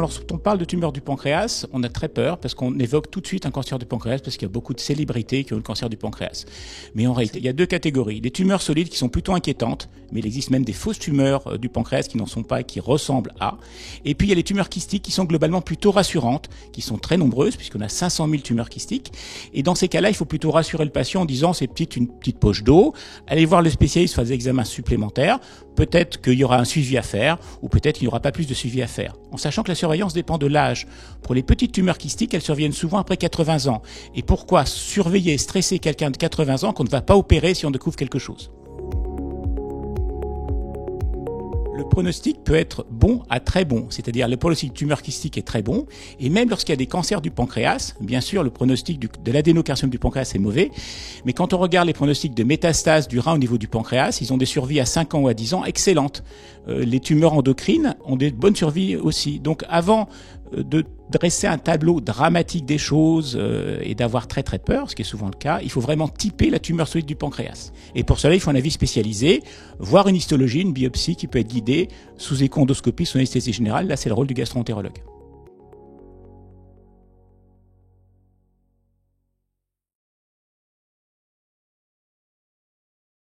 lorsqu'on parle de tumeur du pancréas, on a très peur parce qu'on évoque tout de suite un cancer du pancréas parce qu'il y a beaucoup de célébrités qui ont le cancer du pancréas. Mais en réalité, il y a deux catégories. Les tumeurs solides qui sont plutôt inquiétantes, mais il existe même des fausses tumeurs du pancréas qui n'en sont pas et qui ressemblent à. Et puis il y a les tumeurs kystiques qui sont globalement plutôt rassurantes, qui sont très nombreuses puisqu'on a 500 000 tumeurs kystiques. Et dans ces cas-là, il faut plutôt rassurer le patient en disant c'est une petite poche d'eau, allez voir le spécialiste, faire des examens supplémentaires, peut-être qu'il y aura un suivi à faire, ou peut-être qu'il n'y aura pas plus de suivi à faire. En sachant que la surveillance dépend de l'âge. Pour les petites tumeurs kystiques, elles surviennent souvent après 80 ans. Et pourquoi surveiller, stresser quelqu'un de 80 ans qu'on ne va pas opérer si on découvre quelque chose ? Le pronostic peut être bon à très bon, c'est-à-dire le pronostic de tumeur kystique est très bon, et même lorsqu'il y a des cancers du pancréas, bien sûr le pronostic de l'adénocarcinome du pancréas est mauvais, mais quand on regarde les pronostics de métastases du rein au niveau du pancréas, ils ont des survies à 5 ans ou à 10 ans excellentes. Les tumeurs endocrines ont des bonnes survies aussi. Donc avant de dresser un tableau dramatique des choses et d'avoir très très peur, ce qui est souvent le cas, il faut vraiment typer la tumeur solide du pancréas. Et pour cela, il faut un avis spécialisé, voire une histologie, une biopsie qui peut être guidée sous écho-endoscopie, sous anesthésie générale. Là, c'est le rôle du gastro-entérologue.